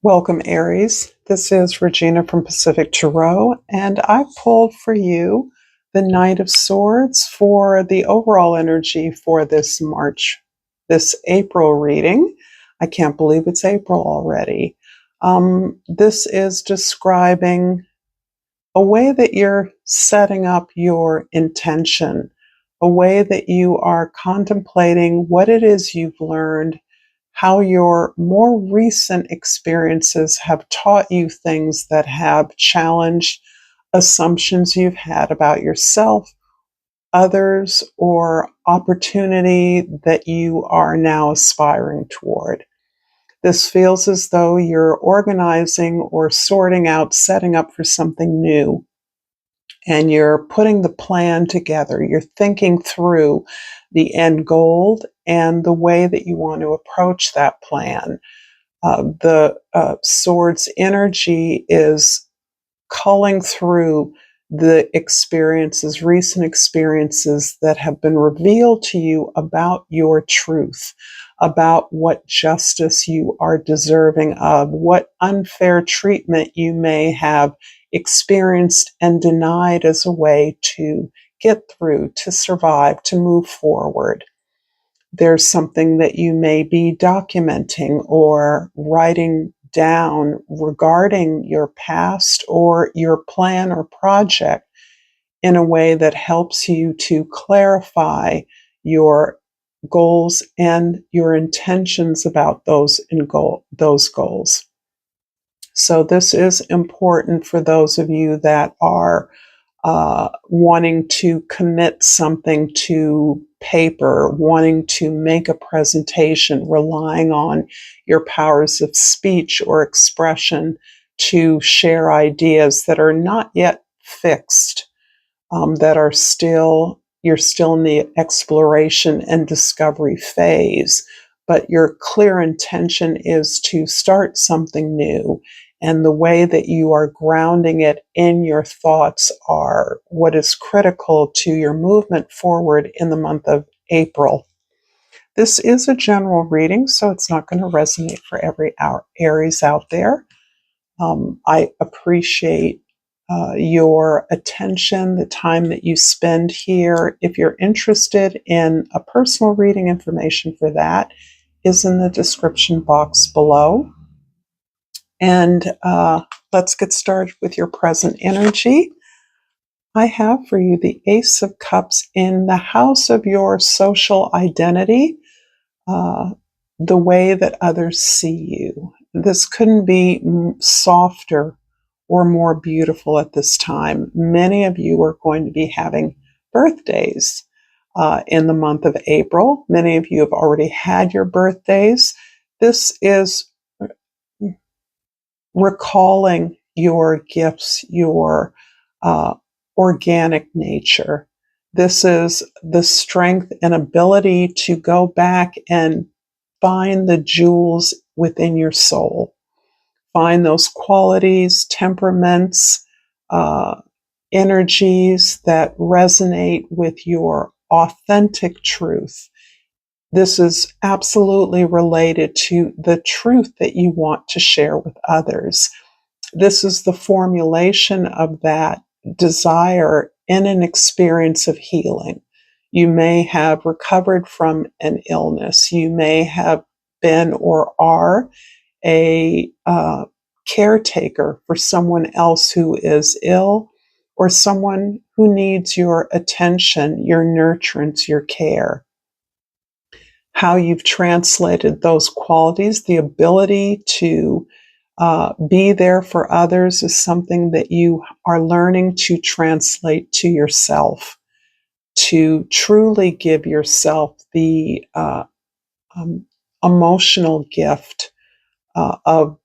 Welcome, Aries. This is Regina from Pacific Tarot, and I pulled for you the Knight of Swords for the overall energy for this April reading. I can't believe it's April already. This is describing a way that you're setting up your intention, a way that you are contemplating what it is you've learned, how your more recent experiences have taught you things that have challenged assumptions you've had about yourself, others, or opportunity that you are now aspiring toward. This feels as though you're organizing or sorting out, setting up for something new, and you're putting the plan together. You're thinking through the end goal and the way that you want to approach that plan. The sword's energy is culling through the experiences, recent experiences that have been revealed to you about your truth, about what justice you are deserving of, what unfair treatment you may have experienced and denied as a way to get through, to survive, to move forward. There's something that you may be documenting or writing down regarding your past or your plan or project in a way that helps you to clarify your goals and your intentions about those goals. So this is important for those of you that are wanting to commit something to paper, wanting to make a presentation, relying on your powers of speech or expression to share ideas that are not yet fixed, that are you're still in the exploration and discovery phase, but your clear intention is to start something new. And the way that you are grounding it in your thoughts are what is critical to your movement forward in the month of April. This is a general reading, so it's not going to resonate for every Aries out there. I appreciate your attention, the time that you spend here. If you're interested in a personal reading, information for that is in the description box below. And let's get started with your present energy. I have for you the Ace of Cups in the house of your social identity, the way that others see you. This couldn't be softer or more beautiful at this time. Many of you are going to be having birthdays in the month of April. Many of you have already had your birthdays. This is recalling your gifts, your organic nature. This is the strength and ability to go back and find the jewels within your soul. Find those qualities, temperaments, energies that resonate with your authentic truth. This is absolutely related to the truth that you want to share with others. This is the formulation of that desire in an experience of healing. You may have recovered from an illness. You may have been or are a caretaker for someone else who is ill, or someone who needs your attention, your nurturance, your care. How you've translated those qualities, the ability to be there for others, is something that you are learning to translate to yourself, to truly give yourself the emotional gift of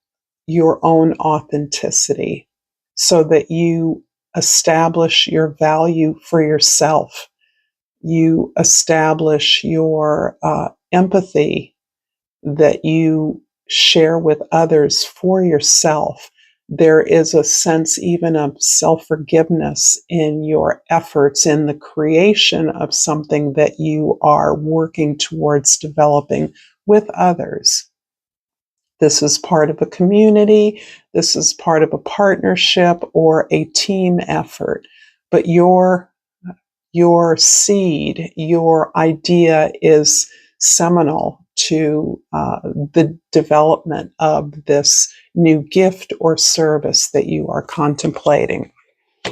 your own authenticity, so that you establish your value for yourself. You establish your empathy that you share with others for yourself. There is a sense even of self-forgiveness in your efforts in the creation of something that you are working towards developing with others. This is part of a community. This is part of a partnership or a team effort. But your seed, your idea is seminal to the development of this new gift or service that you are contemplating.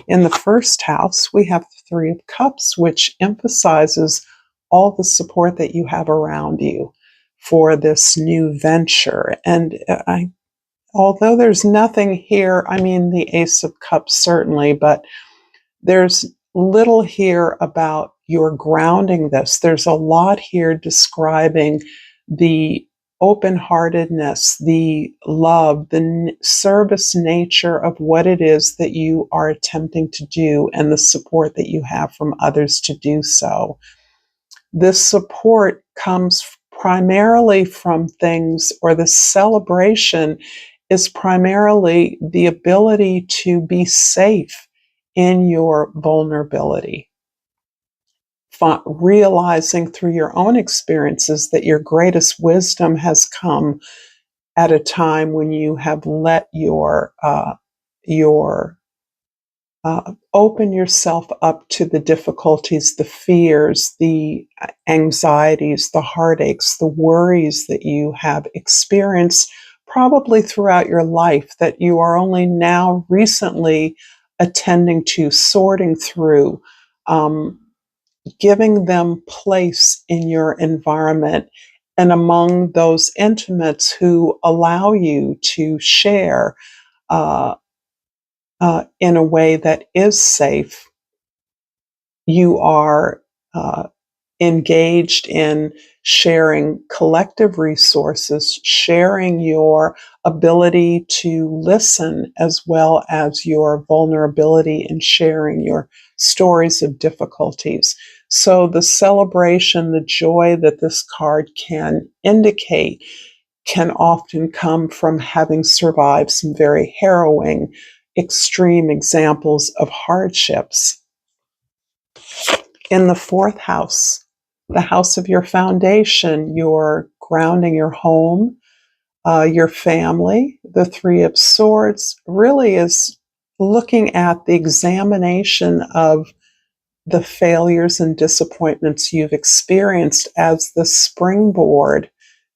In the first house, we have the Three of Cups, which emphasizes all the support that you have around you for this new venture. And although there's nothing here, I mean, the Ace of Cups certainly, but there's little here about your grounding this. There's a lot here describing the open-heartedness, the love, the service nature of what it is that you are attempting to do and the support that you have from others to do so. This support comes primarily from things, or the celebration is primarily the ability to be safe in your vulnerability. Realizing through your own experiences that your greatest wisdom has come at a time when you have let your open yourself up to the difficulties, the fears, the anxieties, the heartaches, the worries that you have experienced probably throughout your life that you are only now recently attending to, sorting through, giving them place in your environment and among those intimates who allow you to share in a way that is safe. You are engaged in sharing collective resources, sharing your ability to listen, as well as your vulnerability in sharing your stories of difficulties. So the celebration, the joy that this card can indicate can often come from having survived some very harrowing, extreme examples of hardships. In the fourth house, the house of your foundation, your grounding, your home, your family, the Three of Swords really is looking at the examination of the failures and disappointments you've experienced as the springboard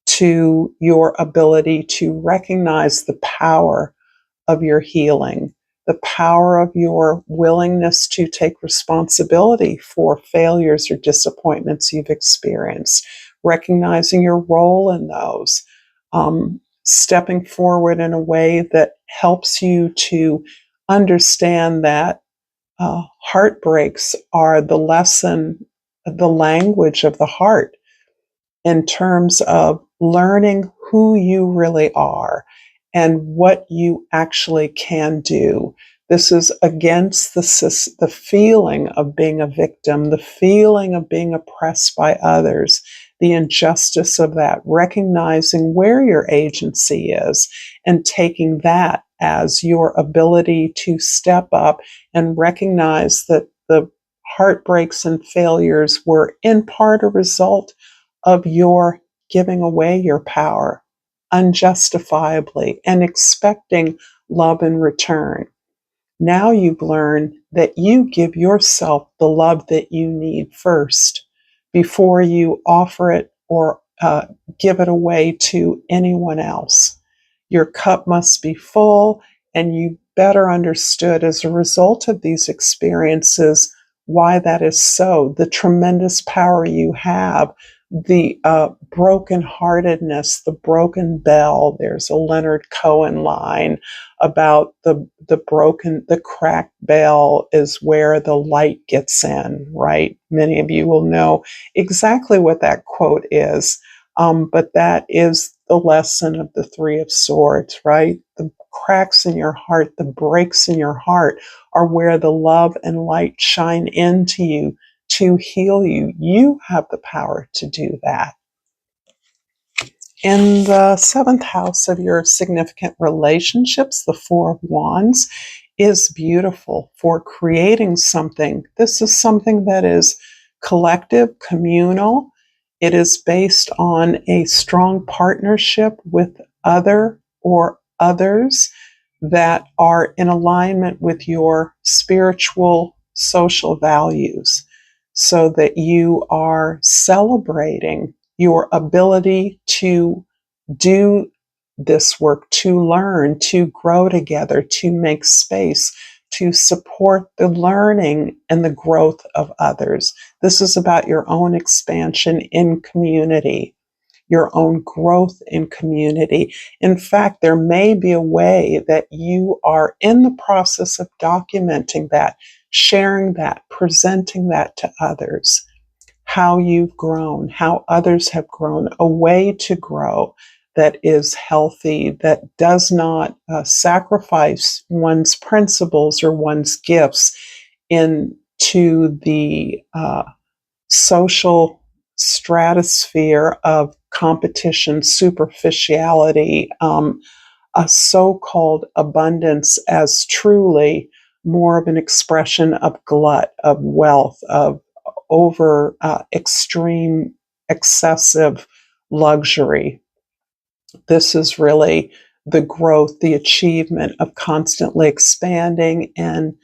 to your ability to recognize the power of your healing, the power of your willingness to take responsibility for failures or disappointments you've experienced, recognizing your role in those, stepping forward in a way that helps you to understand that heartbreaks are the lesson, the language of the heart in terms of learning who you really are and what you actually can do. This is against the feeling of being a victim, the feeling of being oppressed by others, the injustice of that, recognizing where your agency is and taking that as your ability to step up and recognize that the heartbreaks and failures were in part a result of your giving away your power unjustifiably and expecting love in return. Now you've learned that you give yourself the love that you need first before you offer it or give it away to anyone else. Your cup must be full, and you better understood as a result of these experiences why that is so, the tremendous power you have, the brokenheartedness, the broken bell. There's a Leonard Cohen line about the cracked bell is where the light gets in, right? Many of you will know exactly what that quote is, but that is the lesson of the Three of Swords, right? The cracks in your heart, the breaks in your heart are where the love and light shine into you to heal you. You have the power to do that. In the seventh house of your significant relationships, the Four of Wands is beautiful for creating something. This is something that is collective, communal. It is based on a strong partnership with other or others that are in alignment with your spiritual, social values, so that you are celebrating your ability to do this work, to learn, to grow together, to make space, to support the learning and the growth of others. This is about your own expansion in community, your own growth in community. In fact, there may be a way that you are in the process of documenting that, sharing that, presenting that to others, how you've grown, how others have grown, a way to grow that is healthy, that does not sacrifice one's principles or one's gifts into the social stratosphere of competition, superficiality, a so-called abundance as truly more of an expression of glut, of wealth, of over extreme, excessive luxury. This is really the growth, the achievement of constantly expanding and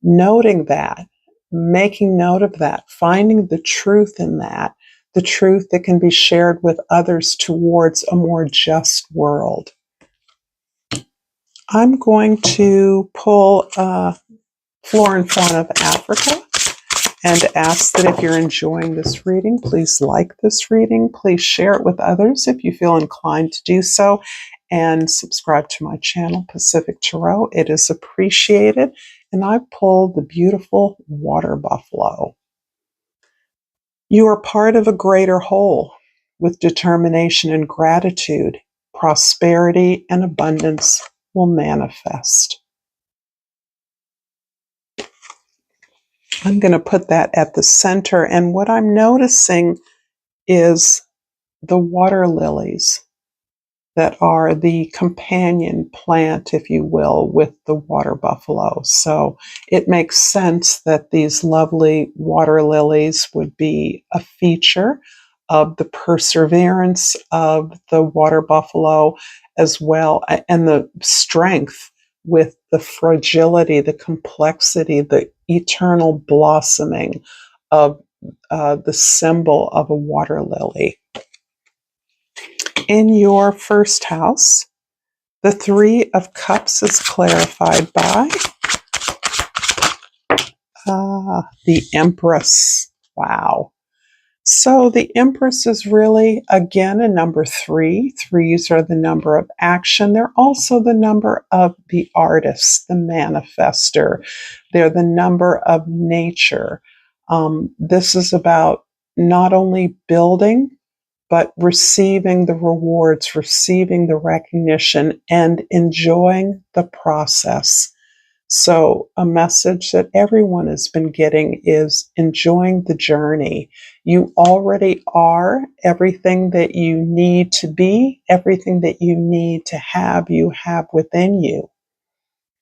noting that, making note of that, finding the truth in that, the truth that can be shared with others towards a more just world. I'm going to pull Flora and Fauna of Africa and ask that if you're enjoying this reading, please like this reading. Please share it with others if you feel inclined to do so. And subscribe to my channel, Pacific Tarot. It is appreciated. And I pulled the beautiful water buffalo. You are part of a greater whole. With determination and gratitude, prosperity and abundance will manifest. I'm going to put that at the center. And what I'm noticing is the water lilies that are the companion plant, if you will, with the water buffalo. So it makes sense that these lovely water lilies would be a feature of the perseverance of the water buffalo as well, and the strength with the fragility, the complexity, the eternal blossoming of the symbol of a water lily. In your first house, the Three of Cups is clarified by the Empress. Wow. So the Empress is really, again, a number 3. Threes are the number of action. They're also the number of the artist, the manifester. They're the number of nature. This is about not only building, but receiving the rewards, receiving the recognition, and enjoying the process. So a message that everyone has been getting is enjoying the journey. You already are everything that you need to be, everything that you need to have, you have within you.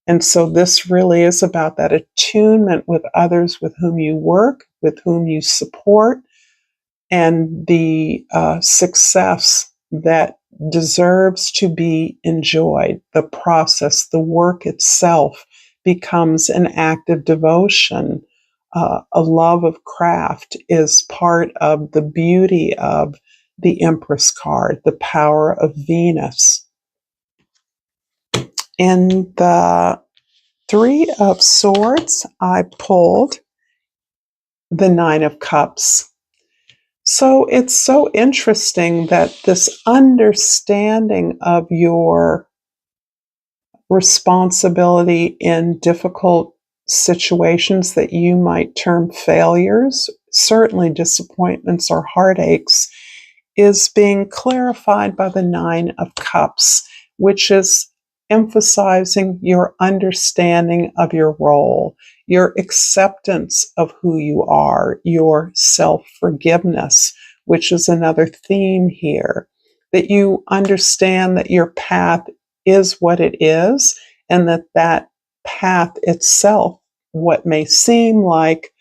And so this really is about that attunement with others with whom you work, with whom you support, and the success that deserves to be enjoyed. The process, the work itself becomes an act of devotion. A love of craft is part of the beauty of the Empress card, the power of Venus. In the Three of Swords, I pulled the Nine of Cups. So it's so interesting that this understanding of your responsibility in difficult situations that you might term failures, certainly disappointments or heartaches, is being clarified by the Nine of Cups, which is emphasizing your understanding of your role, your acceptance of who you are, your self-forgiveness, which is another theme here, that you understand that your path is what it is, and that that path itself, what may seem like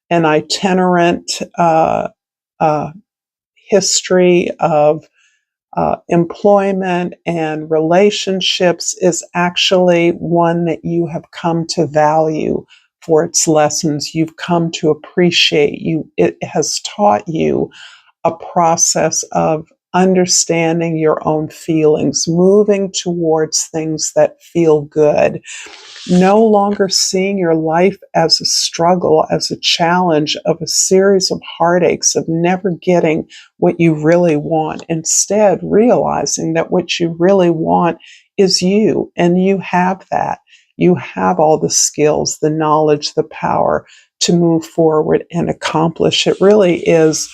an itinerant history of employment and relationships is actually one that you have come to value for its lessons. You've come to appreciate you. It has taught you a process of understanding your own feelings, moving towards things that feel good, no longer seeing your life as a struggle, as a challenge of a series of heartaches, of never getting what you really want. Instead, realizing that what you really want is you, and you have that. You have all the skills, the knowledge, the power to move forward and accomplish. It really is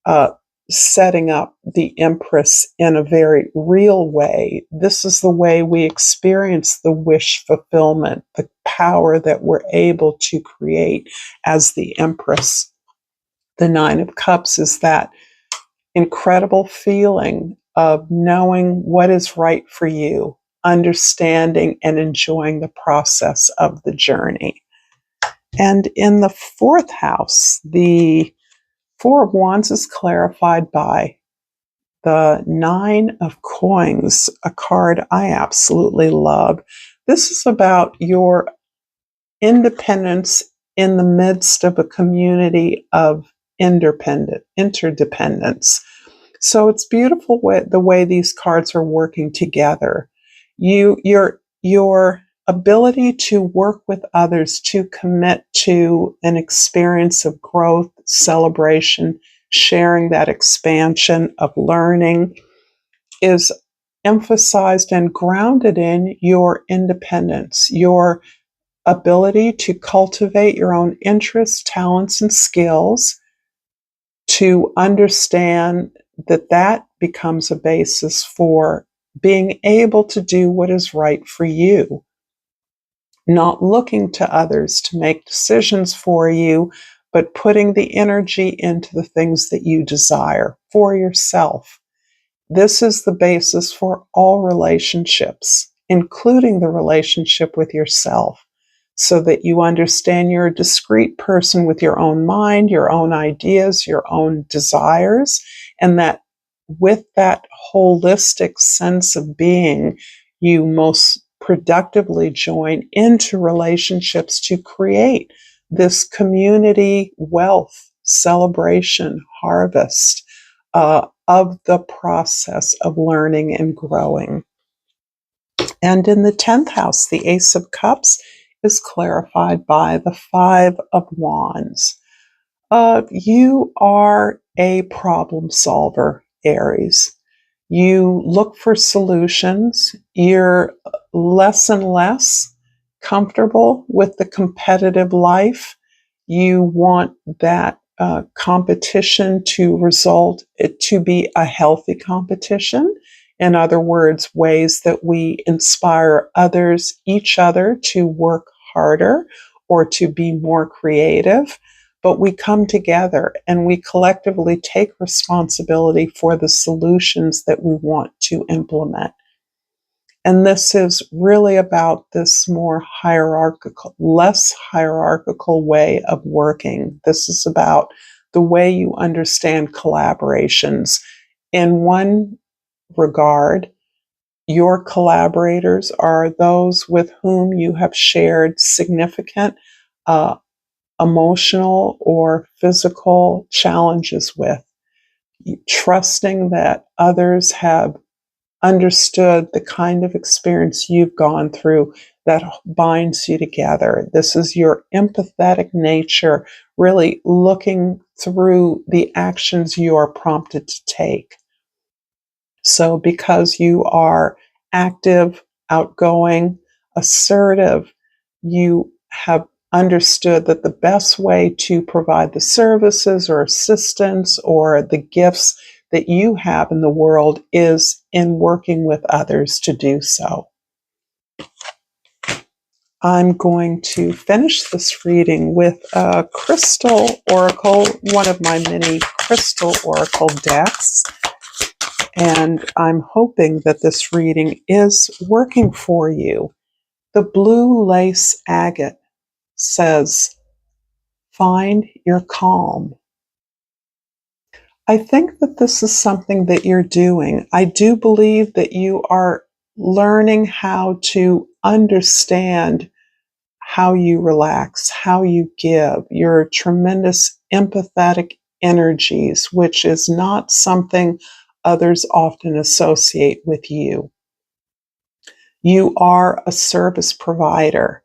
uh, setting up the Empress in a very real way. This is the way we experience the wish fulfillment, the power that we're able to create as the Empress. The Nine of Cups is that incredible feeling of knowing what is right for you, understanding and enjoying the process of the journey. And in the fourth house, the Four of Wands is clarified by the Nine of Coins, a card I absolutely love. This is about your independence in the midst of a community of interdependence. So it's beautiful the way these cards are working together. Your ability to work with others, to commit to an experience of growth, celebration, sharing that expansion of learning is emphasized and grounded in your independence, your ability to cultivate your own interests, talents, and skills, to understand that that becomes a basis for being able to do what is right for you, not looking to others to make decisions for you, but putting the energy into the things that you desire for yourself. This is the basis for all relationships, including the relationship with yourself, so that you understand you're a discrete person with your own mind, your own ideas, your own desires, and that with that holistic sense of being, you most productively join into relationships to create this community wealth, celebration, harvest of the process of learning and growing. And in the 10th house, the Ace of Cups is clarified by the Five of Wands. You are a problem solver, Aries. You look for solutions. You're less and less comfortable with the competitive life. You want that competition to result to be a healthy competition. In other words, ways that we inspire others, each other, to work harder or to be more creative. But we come together and we collectively take responsibility for the solutions that we want to implement. And this is really about this more hierarchical, less hierarchical way of working. This is about the way you understand collaborations. In one regard, your collaborators are those with whom you have shared significant emotional or physical challenges with, trusting that others have understood the kind of experience you've gone through that binds you together. This is your empathetic nature, really looking through the actions you are prompted to take. So, because you are active, outgoing, assertive, you have understood that the best way to provide the services or assistance or the gifts that you have in the world is in working with others to do so. I'm going to finish this reading with a crystal oracle, one of my many crystal oracle decks. And I'm hoping that this reading is working for you. The blue lace agate says, find your calm. I think that this is something that you're doing. I do believe that you are learning how to understand how you relax, how you give, your tremendous empathetic energies, which is not something others often associate with you. You are a service provider.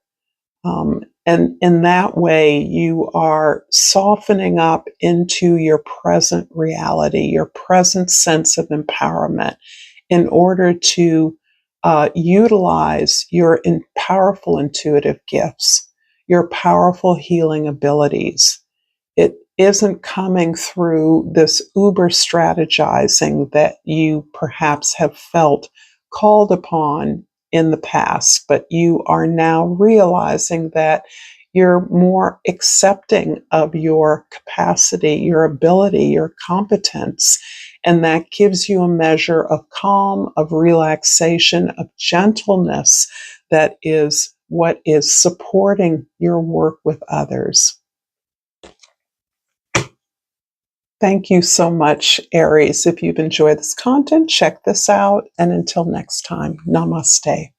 And in that way, you are softening up into your present reality, your present sense of empowerment in order to utilize your powerful intuitive gifts, your powerful healing abilities. It isn't coming through this uber strategizing that you perhaps have felt called upon in the past, but you are now realizing that you're more accepting of your capacity, your ability, your competence. And that gives you a measure of calm, of relaxation, of gentleness that is what is supporting your work with others. Thank you so much, Aries. If you've enjoyed this content, check this out. And until next time, namaste.